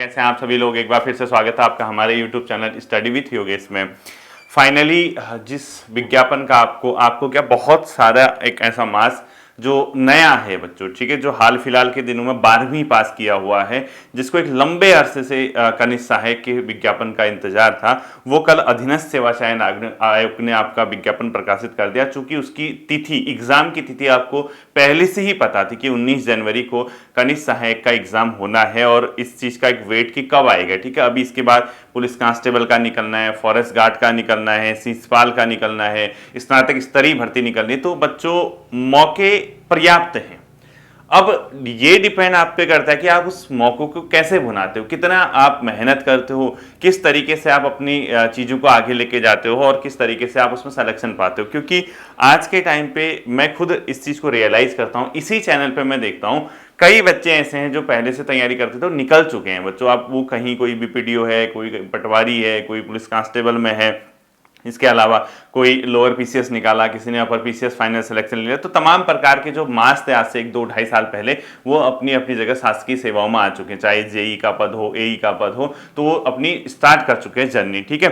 कैसे हैं आप सभी लोग। एक बार फिर से स्वागत है आपका हमारे YouTube channel study with Yogesh में। फाइनली जिस विज्ञापन का आपको क्या बहुत सारा एक ऐसा मास जो नया है बच्चों, ठीक है, जो हाल फिलहाल के दिनों में 12वीं पास किया हुआ है, जिसको एक लंबे अरसे से कनिष्ठ सहायक के विज्ञापन का इंतजार था, वो कल अधीनस्थ सेवा चयन आयोग ने आपका विज्ञापन प्रकाशित कर दिया। चूंकि उसकी तिथि, एग्जाम की तिथि आपको पहले से ही पता थी कि 19 जनवरी को कनिष्ठ सहायक का एग्जाम होना है और इस चीज का एक वेट कि कब आएगा, ठीक है। अभी इसके बाद पुलिस कांस्टेबल का निकलना है, फॉरेस्ट गार्ड का निकलना है, शिशुपाल का निकलना है, स्नातक स्तरीय भर्ती निकलनी है, तो बच्चों मौके पर्याप्त हैं। अब ये डिपेंड आप पे करता है कि आप उस मौकों को कैसे भुनाते हो, कितना आप मेहनत करते हो, किस तरीके से आप अपनी चीज़ों को आगे लेके जाते हो और किस तरीके से आप उसमें सिलेक्शन पाते हो। क्योंकि आज के टाइम पे मैं खुद इस चीज़ को रियलाइज़ करता हूँ, इसी चैनल पे मैं देखता हूँ कई बच्चे ऐसे हैं जो पहले से तैयारी करते थे और निकल चुके हैं बच्चों। आप वो कहीं कोई बीपीडीओ है, कोई पटवारी है, कोई पुलिस कांस्टेबल में है, इसके अलावा कोई लोअर पीसीएस निकाला, किसी ने अपर पीसीएस फाइनल सिलेक्शन लिया, तो तमाम प्रकार के जो मास थे आज से 1-2-2.5 साल पहले, वो अपनी अपनी जगह शासकीय सेवाओं में आ चुके हैं। चाहे जेई का पद हो, एई का पद हो, तो वो अपनी स्टार्ट कर चुके हैं जर्नी, ठीक है।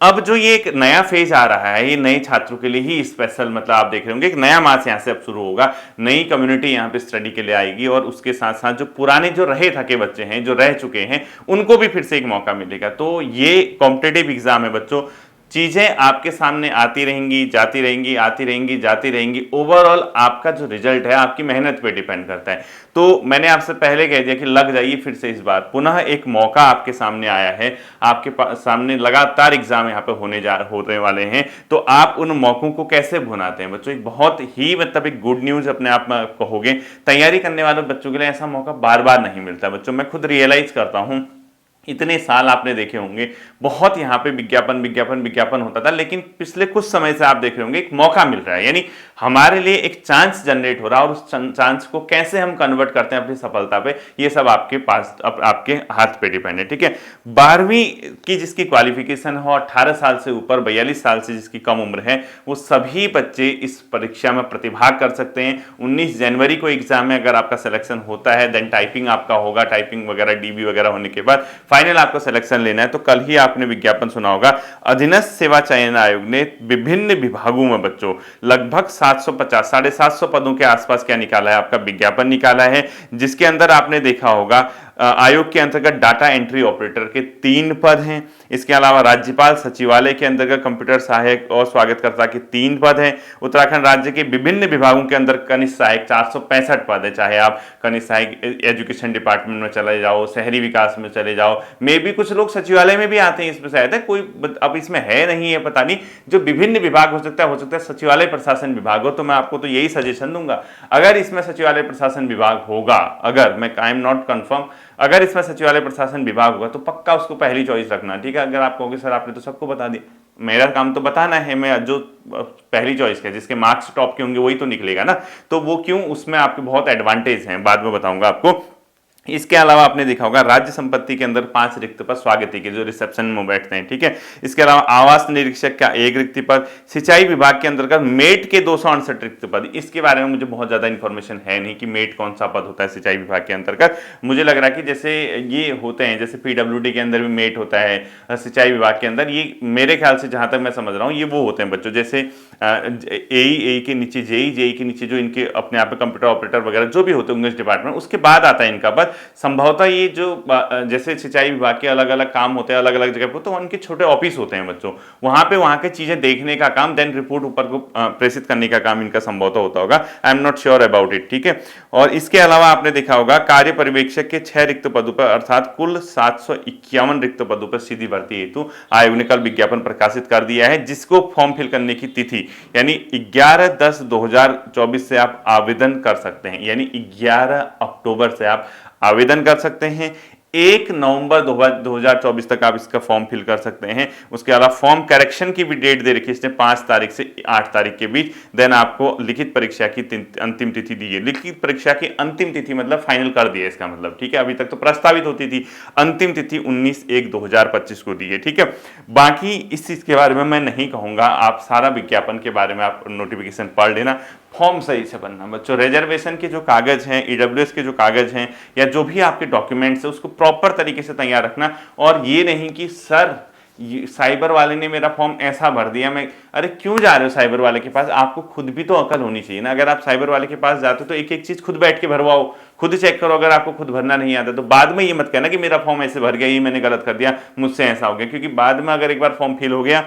अब जो ये एक नया फेज आ रहा है, ये नए छात्रों के लिए ही स्पेशल, मतलब आप देख रहे होंगे एक नया मास यहाँ से अब शुरू होगा, नई कम्युनिटी यहाँ पे स्टडी के लिए आएगी और उसके साथ साथ जो पुराने जो रहे थके बच्चे हैं, जो रह चुके हैं, उनको भी फिर से एक मौका मिलेगा। तो ये कॉम्पिटेटिव एग्जाम है बच्चों, चीजें आपके सामने आती रहेंगी, जाती रहेंगी, आती रहेंगी, जाती रहेंगी। ओवरऑल आपका जो रिजल्ट है आपकी मेहनत पे डिपेंड करता है। तो मैंने आपसे पहले कह दिया कि लग जाइए फिर से इस बार, पुनः एक मौका आपके सामने आया है, आपके सामने लगातार एग्जाम यहाँ पे होने वाले हैं, तो आप उन मौकों को कैसे भुनाते हैं बच्चों। एक बहुत ही मतलब एक गुड न्यूज अपने आप में कहोगे, तैयारी करने वाले बच्चों के लिए ऐसा मौका बार बार नहीं मिलता बच्चों। मैं खुद रियलाइज करता हूँ, इतने साल आपने देखे होंगे बहुत यहाँ पे विज्ञापन विज्ञापन विज्ञापन होता था, लेकिन पिछले कुछ समय से आप देख रहे होंगे एक मौका मिल रहा है, यानी हमारे लिए एक चांस जनरेट हो रहा है और उस चांस को कैसे हम कन्वर्ट करते हैं अपनी सफलता पे, ये सब आपके पास आपके हाथ पे डिपेंड है, ठीक है। 12वीं की जिसकी क्वालिफिकेशन हो, 18 साल से ऊपर, 42 साल से जिसकी कम उम्र है, वो सभी बच्चे इस परीक्षा में प्रतिभाग कर सकते हैं। 19 जनवरी को एग्जाम में अगर आपका सिलेक्शन होता है, देन टाइपिंग आपका होगा, टाइपिंग वगैरह डीबी वगैरह होने के बाद फाइनल आपको सिलेक्शन लेना है। तो कल ही आपने विज्ञापन सुना होगा, अधीनस्थ सेवा चयन आयोग ने विभिन्न विभागों में बच्चों लगभग 750 750 पदों के आसपास क्या निकाला है, आपका विज्ञापन निकाला है, जिसके अंदर आपने देखा होगा आयोग के अंतर्गत डाटा एंट्री ऑपरेटर के 3 पद हैं। इसके अलावा राज्यपाल सचिवालय के अंतर्गत कंप्यूटर सहायक और स्वागतकर्ता के 3 पद हैं। उत्तराखंड राज्य के विभिन्न विभागों के अंदर कनिष्ठ सहायक 465 पद है, चाहे आप कनिष्ठ सहायक एजुकेशन डिपार्टमेंट में चले जाओ, शहरी विकास में चले जाओ, मे भी कुछ लोग सचिवालय में भी आते हैं, इसमें शायद है कोई, अब इसमें है नहीं है पता नहीं, जो विभिन्न विभाग हो सकता है सचिवालय प्रशासन विभाग हो। तो मैं आपको तो यही सजेशन दूंगा, अगर इसमें सचिवालय प्रशासन विभाग होगा, अगर मैं आई एम नॉट कंफर्म, अगर इसमें सचिवालय प्रशासन विभाग होगा तो पक्का उसको पहली चॉइस रखना, ठीक है। अगर आप कहोगे सर आपने तो सबको बता दिया, मेरा काम तो बताना है, मैं जो पहली चॉइस है जिसके मार्क्स टॉप के होंगे वही तो निकलेगा ना, तो वो क्यों, उसमें आपके बहुत एडवांटेज हैं, बाद में बताऊंगा आपको। इसके अलावा आपने देखा होगा राज्य संपत्ति के अंदर 5 रिक्त पद, स्वागती के जो रिसेप्शन में बैठते हैं, ठीक है। इसके अलावा आवास निरीक्षक का 1 रिक्त पद, सिंचाई विभाग के अंतर्गत मेट के 268 रिक्त पद। इसके बारे में मुझे बहुत ज्यादा इंफॉर्मेशन है नहीं कि मेट कौन सा पद होता है सिंचाई विभाग के अंतर्गत। मुझे लग रहा है कि जैसे ये होते हैं, जैसे पीडब्ल्यूडी के अंदर भी मेट होता है सिंचाई विभाग के अंदर, ये मेरे ख्याल से जहां तक मैं समझ रहा हूँ ये वो होते हैं बच्चों, जैसे एई के नीचे जेई के नीचे जो इनके अपने आप कंप्यूटर ऑपरेटर वगैरह जो भी होते होंगे इस डिपार्टमेंट, उसके बाद आता है इनका पद। संभवतः ये जो जैसे सिंचाई विभाग के अलग अलग काम होते हैं अलग अलग जगह पर, तो उनके छोटे ऑफिस होते हैं बच्चों, वहां के चीजें देखने का काम, देन रिपोर्ट ऊपर को प्रेषित करने का काम इनका संभवतः होता होगा, I am not sure about it, ठीक है। और इसके अलावा आपने देखा होगा कार्य पर्यवेक्षक के 6 रिक्त पदों पर, अर्थात कुल 751 रिक्त पदों पर सीधी भर्ती हेतु आयोग ने कल विज्ञापन प्रकाशित कर दिया है, जिसको फॉर्म फिल करने की तिथि यानी 11/10/2024 से आप आवेदन कर सकते हैं, यानी 11 अक्टूबर से आप आवेदन कर सकते हैं। 1 नवंबर 2024 तक आप इसका फॉर्म फिल कर सकते हैं। उसके अलावा फॉर्म करेक्शन की भी डेट दे रखी है इसने 5 तारीख से 8 तारीख के बीच। देन आपको लिखित परीक्षा की अंतिम तिथि दी है। लिखित परीक्षा की अंतिम तिथि मतलब फाइनल कर दिया इसका मतलब, ठीक है। अभी तक तो प्रस्तावित होती थी, अंतिम तिथि 19/1/2025 को दी है, ठीक है। बाकी इस चीज के बारे में मैं नहीं कहूंगा, आप सारा विज्ञापन के बारे में आप नोटिफिकेशन पढ़ लेना, फॉर्म सही से भरना बच्चों। रिजर्वेशन के जो कागज हैं, ईडब्ल्यूएस के जो कागज हैं या जो भी आपके डॉक्यूमेंट्स है उसको प्रॉपर तरीके से तैयार रखना। और ये नहीं कि सर साइबर वाले ने मेरा फॉर्म ऐसा भर दिया, मैं अरे क्यों जा रहे हो साइबर वाले के पास? आपको खुद भी तो अकल होनी चाहिए ना। अगर आप साइबर वाले के पास जाते हो तो एक एक चीज खुद बैठ के भरवाओ, खुद चेक करो। अगर आपको खुद भरना नहीं आता तो बाद में ये मत कहना कि मेरा फॉर्म ऐसे भर गया, ये मैंने गलत कर दिया, मुझसे ऐसा हो गया। क्योंकि बाद में अगर एक बार फॉर्म फिल हो गया,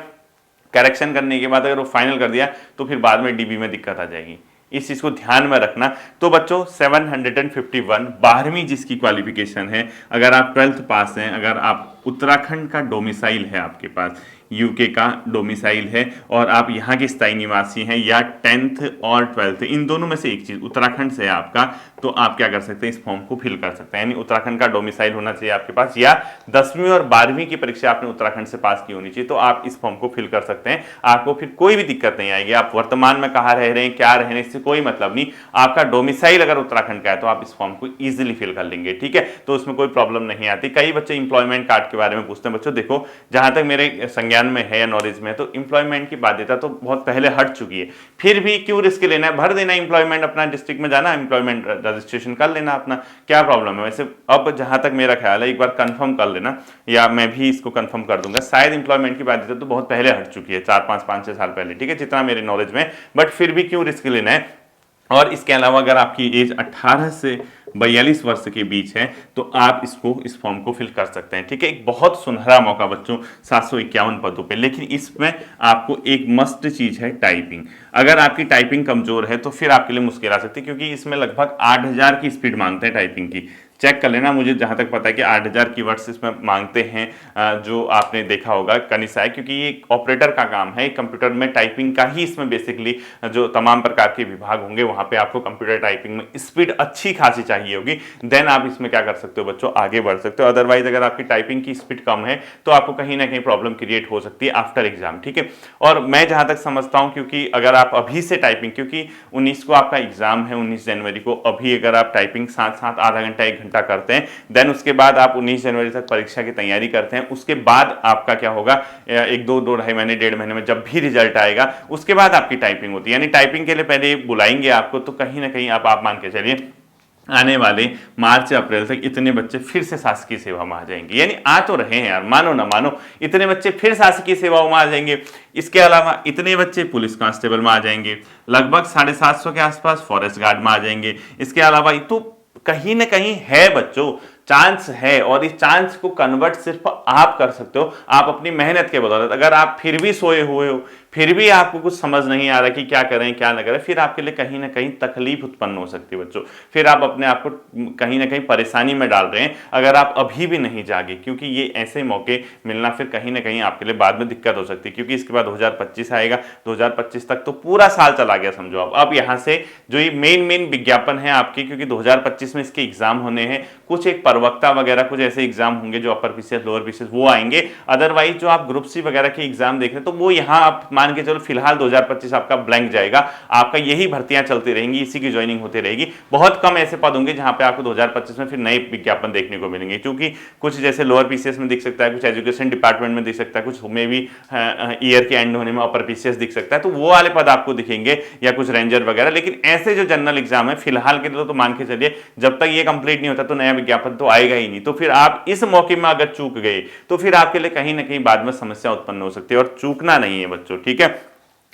करेक्शन करने के बाद अगर वो फाइनल कर दिया तो फिर बाद में डीबी में दिक्कत आ जाएगी। इस चीज को ध्यान में रखना। तो बच्चों 751 12वीं जिसकी क्वालिफिकेशन है, अगर आप 12th पास हैं, अगर आप उत्तराखंड का डोमिसाइल है, आपके पास यूके का डोमिसाइल है और आप यहाँ के स्थायी निवासी हैं, या 10th और 12th इन दोनों में से एक चीज उत्तराखंड से है आपका, तो आप क्या कर सकते हैं, इस फॉर्म को फिल कर सकते हैं। यानी उत्तराखंड का डोमिसाइल होना चाहिए आपके पास, या 10वीं और 12वीं की परीक्षा आपने उत्तराखंड से पास की होनी चाहिए, तो आप इस फॉर्म को फिल कर सकते हैं। आपको फिर कोई भी दिक्कत नहीं आएगी। आप वर्तमान में कहाँ रह रहे हैं, क्या रह रहे हैं, इससे कोई मतलब नहीं। आपका डोमिसाइल अगर उत्तराखंड का है तो आप इस फॉर्म को इजीली फिल कर लेंगे, ठीक है। तो उसमें कोई प्रॉब्लम नहीं आती। कई बच्चे इंप्लॉयमेंट कार्ड के बारे में पूछते हैं। बच्चों देखो, जहां तक मेरे संज्ञान में है या नॉलेज में है, तो इंप्लॉयमेंट की बाध्यता तो बहुत पहले हट चुकी है। फिर भी क्यों रिस्क लेना है, भर देना इंप्लॉयमेंट, अपना डिस्ट्रिक्ट में जाना, इंप्लॉयमेंट रजिस्ट्रेशन कर लेना अपना, क्या प्रॉब्लम है। वैसे अब जहां तक मेरा ख्याल है, एक बार कंफर्म कर लेना, या मैं भी इसको कंफर्म कर दूंगा, शायद इंप्लॉयमेंट की बाध्यता तो बहुत पहले हट चुकी है, 4-5-5-6 साल पहले, ठीक है, जितना मेरे नॉलेज में। बट फिर भी क्यों रिस्क लेना है। और इसके अलावा अगर आपकी एज 18 से 42 वर्ष के बीच है तो आप इस फॉर्म को फिल कर सकते हैं, ठीक है। एक बहुत सुनहरा मौका बच्चों 751 पदों पे। लेकिन इसमें आपको एक मस्ट चीज है, टाइपिंग। अगर आपकी टाइपिंग कमजोर है तो फिर आपके लिए मुश्किल आ सकती है, क्योंकि इसमें लगभग 8000 की स्पीड मांगते हैं टाइपिंग की। चेक कर लेना, मुझे जहां तक पता है कि 8000 की वर्ड्स इसमें मांगते हैं, जो आपने देखा होगा कनिशा है, क्योंकि ये ऑपरेटर का काम है। कंप्यूटर में टाइपिंग का ही इसमें बेसिकली जो तमाम प्रकार के विभाग होंगे वहां पे आपको कंप्यूटर टाइपिंग में स्पीड अच्छी खासी चाहिए होगी। देन आप इसमें क्या कर सकते हो बच्चों, आगे बढ़ सकते हो। अदरवाइज अगर आपकी टाइपिंग की स्पीड कम है तो आपको कहीं ना कहीं प्रॉब्लम क्रिएट हो सकती है आफ्टर एग्जाम, ठीक है। और मैं जहां तक समझता हूं, क्योंकि अगर आप अभी से टाइपिंग, क्योंकि 19 को आपका एग्जाम है, 19 जनवरी को, अभी अगर आप टाइपिंग साथ साथ आधा घंटा 1 घंटा करते हैं, देन उसके बाद आप 19 जनवरी तक परीक्षा की तैयारी करते हैं, उसके बाद आपका क्या होगा, 1-2 ढाई महीने 1.5 महीने में जब भी रिजल्ट आएगा उसके बाद आपकी टाइपिंग होती है। यानी टाइपिंग के लिए पहले बुलाएंगे आपको, तो कहीं ना कहीं आप मान के चलिए आने वाले मार्च अप्रैल तक इतने बच्चे फिर से शासकीय सेवा में आ जाएंगे। यानी आ तो रहे हैं यार, मानो ना मानो, इतने बच्चे फिर शासकीय सेवाओं में आ जाएंगे। इसके अलावा इतने बच्चे पुलिस कांस्टेबल में आ जाएंगे, लगभग 750 के आसपास फॉरेस्ट गार्ड में आ जाएंगे। इसके अलावा तो कहीं ना कहीं है बच्चों, चांस है, और इस चांस को कन्वर्ट सिर्फ आप कर सकते हो, आप अपनी मेहनत के बदौलत। अगर आप फिर भी सोए हुए हो, फिर भी आपको कुछ समझ नहीं आ रहा कि क्या करें क्या ना करें, फिर आपके लिए कहीं ना कहीं तकलीफ उत्पन्न हो सकती है बच्चों। फिर आप अपने आप को कहीं ना कहीं परेशानी में डाल रहे हैं अगर आप अभी भी नहीं जागे, क्योंकि ये ऐसे मौके मिलना फिर कहीं ना कहीं आपके लिए बाद में दिक्कत हो सकती है। क्योंकि इसके बाद 2025 आएगा, 2025 तक तो पूरा साल चला गया समझो। अब यहाँ से जो ये मेन विज्ञापन है आपके, क्योंकि 2025 में इसके एग्जाम होने हैं, कुछ एक प्रवक्ता वगैरह कुछ ऐसे एग्जाम होंगे जो अपर पीसीएस लोअर पीसीएस वो आएंगे। अदरवाइज जो आप ग्रुप सी वगैरह के एग्जाम देख रहे हैं तो वो यहाँ आप मान के चलो फिलहाल 2025 आपका ब्लैंक जाएगा। आपका यही भर्तियां चलती रहेंगी, इसी की ज्वाइनिंग होती रहेगी। बहुत कम ऐसे पद होंगे जहां पे आपको 2025 में फिर नए विज्ञापन देखने को मिलेंगे, क्योंकि कुछ जैसे लोअर पीसीएस में दिख सकता है, कुछ एजुकेशन डिपार्टमेंट में दिख सकता है, कुछ में भी ईयर के एंड होने में अपर पीसीएस दिख सकता है, तो वो वाले पद आपको दिखेंगे, या कुछ रेंजर वगैरह। लेकिन ऐसे जो जनरल एग्जाम है फिलहाल के लिए तो मान के चलिए जब तक ये कंप्लीट नहीं होता तो नया विज्ञापन तो आएगा ही नहीं। तो फिर आप इस मौके में अगर चूक गए तो फिर आपके लिए कहीं ना कहीं बाद में समस्या उत्पन्न हो सकती है, और चूकना नहीं है बच्चों, ठीक है।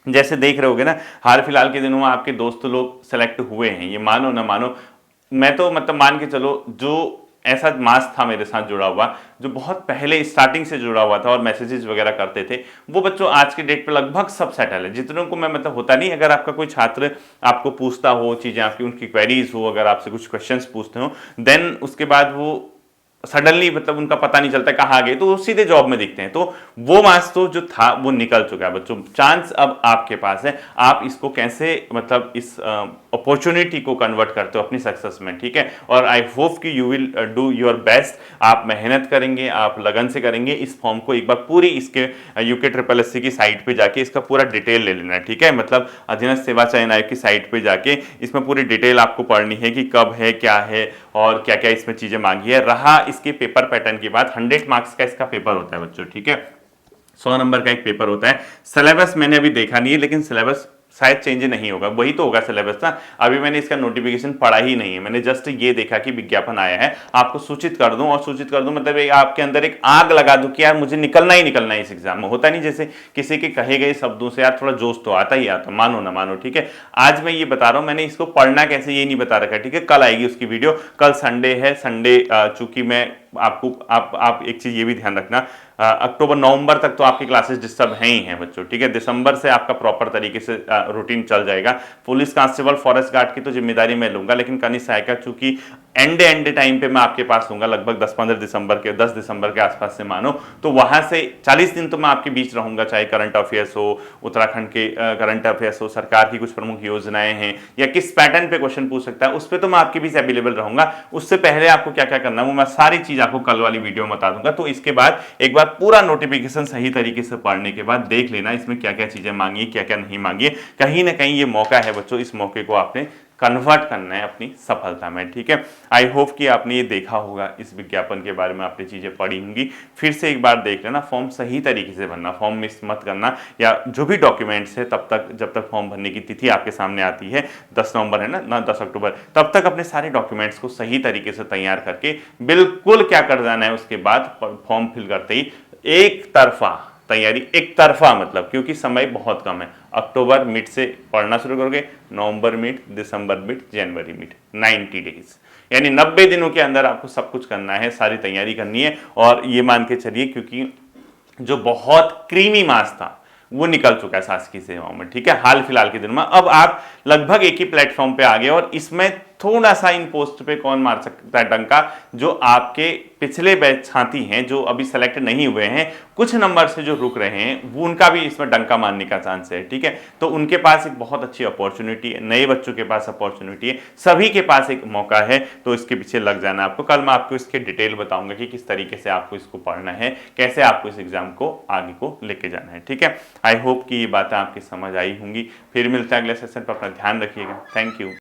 जैसे देख रहे होगे ना, हाल फिलहाल के दिनों में आपके दोस्त लोग सेलेक्ट हुए हैं, ये मानो ना मानो, मैं तो मतलब मान के चलो जो ऐसा मास था मेरे साथ जुड़ा हुआ, जो बहुत पहले स्टार्टिंग से जुड़ा हुआ था और मैसेजेस वगैरह करते थे, वो बच्चों आज के डेट पे लगभग सब सेटल है। जितनों को मैं मतलब होता नहीं, अगर आपका कोई छात्र आपको पूछता हो चीजें, आपकी उनकी क्वेरीज हो, अगर आपसे कुछ क्वेश्चंस पूछते हो, देन उसके बाद वो सडनली मतलब उनका पता नहीं चलता कहाँ गए, तो वो सीधे जॉब में दिखते हैं। तो वो मास तो जो था वो निकल चुका है बच्चों। चांस अब आपके पास है, आप इसको कैसे मतलब इस अपॉर्चुनिटी को कन्वर्ट करते हो अपनी सक्सेस में, ठीक है। और आई होप कि you will do your best. आप मेहनत करेंगे, आप लगन से करेंगे। इस फॉर्म को एक बार पूरी इसके यूके SSC की साइट पे जाके इसका पूरा डिटेल ले लेना है, ठीक है। मतलब अधीनस्थ सेवा चयन आयोग की साइट पे जाके इसमें पूरी डिटेल आपको पढ़नी है कि कब है, क्या है और क्या क्या इसमें चीजें मांगी है। रहा इसके पेपर पैटर्न की बात, 100 मार्क्स का इसका पेपर होता है बच्चों, ठीक है। 100 नंबर का एक पेपर होता है। सिलेबस मैंने अभी देखा नहीं है, लेकिन सिलेबस शायद चेंज नहीं होगा, वही तो होगा सिलेबस ना। अभी मैंने इसका नोटिफिकेशन पढ़ा ही नहीं है, मैंने जस्ट ये देखा कि विज्ञापन आया है, आपको सूचित कर दूं। और सूचित कर दूं मतलब आपके अंदर एक आग लगा दूं कि यार मुझे निकलना ही निकलना है इस एग्जाम में। होता नहीं जैसे किसी के कहे गए शब्दों से यार थोड़ा जोश तो आता ही आता, मानो ना मानो, ठीक है। आज मैं ये बता रहा हूं, मैंने इसको पढ़ना कैसे ये नहीं बता रखा, ठीक है। कल आएगी उसकी वीडियो, कल संडे है। संडे चूंकि मैं आपको आप एक चीज ये भी ध्यान रखना, अक्टूबर नवंबर तक तो आपकी क्लासेस डिस्टर्ब हैं ही हैं बच्चों, ठीक है। दिसंबर से आपका प्रॉपर तरीके से रूटीन चल जाएगा। पुलिस कांस्टेबल फॉरेस्ट गार्ड की तो जिम्मेदारी मैं लूंगा, लेकिन कनिष्ठ सहायिका चूंकि एंड टाइम पे मैं आपके पास होऊंगा, लगभग 10-15 दिसंबर के 10 दिसंबर के आसपास से मानो, तो वहां से 40 दिन तो मैं आपके बीच रहूंगा, चाहे करंट अफेयर्स हो, उत्तराखंड के करंट अफेयर्स हो, सरकार की कुछ प्रमुख योजनाएं हैं, या किस पैटर्न पे क्वेश्चन पूछ सकता है, उस पर तो मैं आपके बीच अवेलेबल रहूंगा। उससे पहले आपको क्या क्या करना है वो मैं सारी चीज आपको कल वाली वीडियो में बता दूंगा। तो इसके बाद एक बार पूरा नोटिफिकेशन सही तरीके से पढ़ने के बाद देख लेना इसमें क्या क्या चीजें मांगी, क्या क्या नहीं मांगी। कहीं ना कहीं ये मौका है बच्चों, इस मौके को आपने कन्वर्ट करना है अपनी सफलता में, ठीक है। आई होप कि आपने ये देखा होगा, इस विज्ञापन के बारे में आपने चीजें पढ़ी होंगी। फिर से एक बार देख लेना, फॉर्म सही तरीके से भरना, फॉर्म मिस मत करना, या जो भी डॉक्यूमेंट्स है तब तक, जब तक फॉर्म भरने की तिथि आपके सामने आती है 10 नवंबर है ना 10 अक्टूबर, तब तक अपने सारे डॉक्यूमेंट्स को सही तरीके से तैयार करके बिल्कुल क्या कर जाना है, उसके बाद फॉर्म फिल करते ही एक तरफा तैयारी, एक तरफा मतलब, क्योंकि समय बहुत कम है। अक्टूबर मिड से पढ़ना शुरू करोगे, नवंबर मिड, दिसंबर मिड, जनवरी मिड, 90 डेज, यानी 90 दिनों के अंदर आपको सब कुछ करना है, सारी तैयारी करनी है। और ये मान के चलिए, क्योंकि जो बहुत क्रीमी मास था वो निकल चुका है शासकीय सेवाओं में, ठीक है, हाल फिलहाल के दिनों में। अब आप लगभग एक ही प्लेटफॉर्म पे आ गए, और इसमें थोड़ा सा इन पोस्ट पे कौन मार सकता है डंका, जो आपके पिछले बैच छाती हैं, जो अभी सेलेक्ट नहीं हुए हैं, कुछ नंबर से जो रुक रहे हैं, वो उनका भी इसमें डंका मारने का चांस है, ठीक है। तो उनके पास एक बहुत अच्छी अपॉर्चुनिटी है, नए बच्चों के पास अपॉर्चुनिटी है, सभी के पास एक मौका है, तो इसके पीछे लग जाना आपको। कल मैं आपको इसके डिटेल बताऊंगा कि किस तरीके से आपको इसको पढ़ना है, कैसे आपको इस एग्जाम को आगे को लेके जाना है, ठीक है। आई होप कि ये बातें आपकी समझ आई होंगी। फिर मिलते हैं अगले सेशन पर, अपना ध्यान रखिएगा। Thank you.